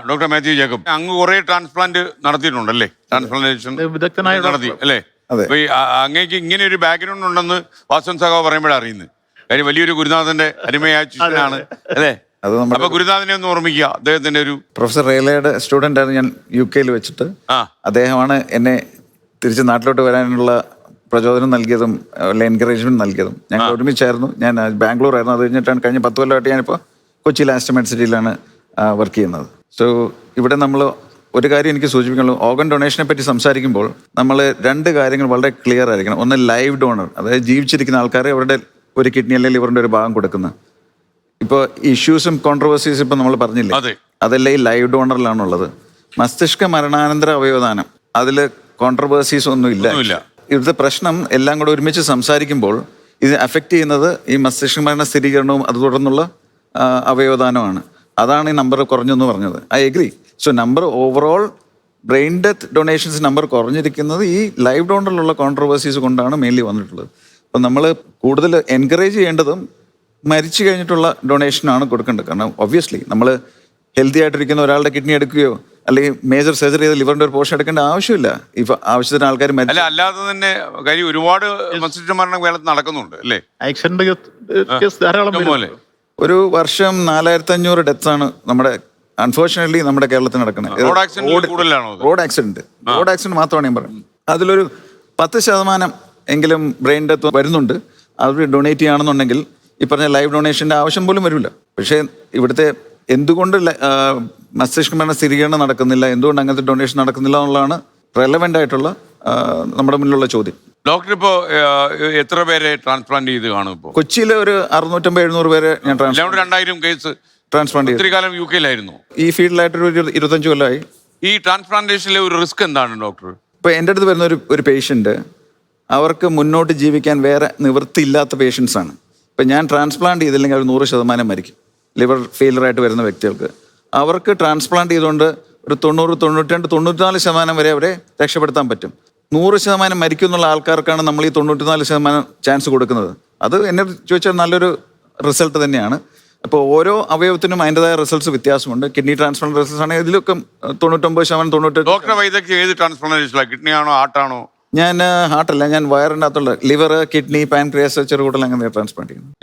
Doctor Mathew Jacob, അങ്ങ് കുറെ transplant നടത്തിയിട്ടുണ്ടല്ലേ? Transplantation വിദഗ്ധനായ നടത്തി അല്ലേ? അപ്പൊ അങ്ങേക്ക് ഇങ്ങനെ ഒരു ബാക്ക്ഗ്രൗണ്ട് ഉണ്ടെന്ന് വാസവൻ സഖാവ് പറയുമ്പോഴാണ് അറിയുന്നത്. കാര്യം വലിയൊരു ഗുരുനാഥന്റെ അരുമയായ ശിഷ്യനാണ് അല്ലേ? അപ്പൊ ഗുരുനാഥനെ ഒന്ന് ഓർമ്മിക്കുക. അദ്ദേഹത്തിന്റെ ഒരു പ്രൊഫസർ റേലയുടെ സ്റ്റുഡന്റ് ആയിരുന്നു ഞാൻ UK വെച്ചിട്ട്. അദ്ദേഹമാണ് എന്നെ തിരിച്ച് നാട്ടിലോട്ട് വരാനുള്ള പ്രചോദനം നൽകിയതും എൻകറേജ്മെന്റ് നൽകിയതും. ഞങ്ങൾ ഒരുമിച്ചായിരുന്നു. ഞാൻ ബാംഗ്ലൂർ ആയിരുന്നു. അത് കഴിഞ്ഞിട്ടാണ് കഴിഞ്ഞ 10 കൊല്ലമായിട്ട് ഞാനിപ്പോൾ കൊച്ചിയിലെ ആസ്റ്റർ മെഡ്സിറ്റിയിലാണ് വർക്ക് ചെയ്യുന്നത്. സോ ഇവിടെ നമ്മൾ ഒരു കാര്യം എനിക്ക് സൂചിപ്പിക്കുള്ളൂ. ഓർഗൻ ഡൊണേഷനെ പറ്റി സംസാരിക്കുമ്പോൾ നമ്മൾ 2 കാര്യങ്ങൾ വളരെ ക്ലിയർ ആയിരിക്കണം. ഒന്ന് ലൈവ് ഡോണർ, അതായത് ജീവിച്ചിരിക്കുന്ന ആൾക്കാരെ അവരുടെ ഒരു കിഡ്നി അല്ലെങ്കിൽ ലിവറിന്റെ ഒരു ഭാഗം കൊടുക്കുന്ന. ഇപ്പോൾ ഇഷ്യൂസും കോൺട്രവേഴ്സീസും ഇപ്പം നമ്മൾ പറഞ്ഞില്ലേ, അതെല്ലാം ഈ ലൈവ് ഡോണറിലാണുള്ളത്. മസ്തിഷ്ക മരണാനന്തര അവയവദാനം, അതിൽ കോൺട്രവേഴ്സീസ് ഒന്നും ഇല്ല. ഇവിടുത്തെ പ്രശ്നം എല്ലാം കൂടെ ഒരുമിച്ച് സംസാരിക്കുമ്പോൾ ഇത് അഫക്റ്റ് ചെയ്യുന്നത് ഈ മസ്തിഷ്ക മരണ സ്ഥിരീകരണവും അത് തുടർന്നുള്ള അവയവദാനമാണ്. അതാണ് ഈ നമ്പർ കുറഞ്ഞെന്ന് പറഞ്ഞത്. I agree. So number overall brain death donations number കുറഞ്ഞിരിക്കുന്നത് ഈ ലൈവ് ഡോണറിലുള്ള കോൺട്രവേഴ്സീസ് കൊണ്ടാണ് മെയിൻലി വന്നിട്ടുള്ളത്. അപ്പം നമ്മൾ കൂടുതൽ എൻകറേജ് ചെയ്യേണ്ടതും മരിച്ചു കഴിഞ്ഞിട്ടുള്ള ഡൊണേഷനാണ് കൊടുക്കേണ്ടത്. കാരണം ഒബ്വിയസ്ലി നമ്മൾ ഹെൽത്തി ആയിട്ടിരിക്കുന്ന ഒരാളുടെ കിഡ്നി എടുക്കുകയോ അല്ലെങ്കിൽ മേജർ സർജറി ചെയ്ത് ലിവറിന്റെ ഒരു പോർഷൻ എടുക്കേണ്ട ആവശ്യമില്ല. ഇപ്പൊ ആവശ്യത്തിന് ആൾക്കാർ അല്ലാതെ തന്നെ കാര്യം ഒരുപാട് മസ്തിഷ്ക മരണം കേരളത്തിൽ നടക്കുന്നുണ്ട് അല്ലേ? ഒരു വർഷം 4500 ഡെത്ത്സ് ആണ് നമ്മുടെ അൺഫോർച്ചുനേറ്റ്ലി നമ്മുടെ കേരളത്തിൽ നടക്കുന്നത്. റോഡ് ആക്സിഡന്റ് മാത്രമാണ് ഞാൻ പറയുന്നത്. അതിലൊരു 10% എങ്കിലും ബ്രെയിൻ ഡെത്ത് വരുന്നുണ്ട്. അവർ ഡൊണേറ്റ് ചെയ്യുകയാണെന്നുണ്ടെങ്കിൽ ഈ പറഞ്ഞ ലൈവ് ഡൊണേഷന്റെ ആവശ്യം പോലും വരില്ല. പക്ഷേ ഇവിടുത്തെ എന്തുകൊണ്ട് മസ്തിഷ്ക മരണ സ്ഥിരീകരണം നടക്കുന്നില്ല, എന്തുകൊണ്ട് അങ്ങനത്തെ ഡൊണേഷൻ നടക്കുന്നില്ല എന്നുള്ളതാണ് റെലവെന്റ് ആയിട്ടുള്ള നമ്മുടെ മുന്നിലുള്ള ചോദ്യം. ഡോക്ടർ ഇപ്പോ എത്ര പേരെ ട്രാൻസ്പ്ലാന്റ് ചെയ്ത് കാണും? ഇപ്പോൾ കൊച്ചിയിലെ ഒരു 650-700 പേരെ ഞാൻ 2000 കേസ് ട്രാൻസ്പ്ലാന്റ് ചെയ്തു. ഒത്തിരി കാലം UK ഈ ഫീൽഡിലായിട്ടൊരു 25 കൊല്ലമായി. ഈ ട്രാൻസ്പ്ലാന്റേഷനിലെ ഒരു റിസ്ക് എന്താണ് ഡോക്ടർ? ഇപ്പൊ എൻ്റെ അടുത്ത് വരുന്ന ഒരു പേഷ്യന്റ്, അവർക്ക് മുന്നോട്ട് ജീവിക്കാൻ വേറെ നിവൃത്തിയില്ലാത്ത പേഷ്യൻസ് ആണ്. ഇപ്പം ഞാൻ ട്രാൻസ്പ്ലാന്റ് ചെയ്തില്ലെങ്കിൽ അവർ 100% മരിക്കും. ലിവർ ഫെയിലർ ആയിട്ട് വരുന്ന വ്യക്തികൾക്ക് അവർക്ക് ട്രാൻസ്പ്ലാന്റ് ചെയ്തുകൊണ്ട് ഒരു 90, 92, 94% വരെ അവരെ രക്ഷപ്പെടുത്താൻ പറ്റും. 100% മരിക്കും എന്നുള്ള ആൾക്കാർക്കാണ് നമ്മൾ ഈ 94% ചാൻസ് കൊടുക്കുന്നത്. അത് എന്നെ ചോദിച്ചാൽ നല്ലൊരു റിസൾട്ട് തന്നെയാണ്. അപ്പോൾ ഓരോ അവയവത്തിനും അതിൻ്റെതായ റിസൾട്ട്സ് വ്യത്യാസമുണ്ട്. കിഡ്നി ട്രാൻസ്പ്ലാന്റ് റിസൾട്ട്സ് ആണെങ്കിൽ ഇതിലൊക്കെ 99%, 98%. ഡോക്ടർ വൈദ്യക്ക് ഏത് ട്രാൻസ്പ്ലാന്റേഷനിലാണ്? കിഡ്നി ആണോ ഹാർട്ടാണോ? ഞാൻ ഹാർട്ടല്ല, ഞാൻ വയറിനകത്തുള്ള ലിവർ, കിഡ്നി, പാൻക്രിയാസ്, ചെറുകൂടൽ അങ്ങനെ ട്രാൻസ്പ്ലാന്റ് ചെയ്യുന്നു.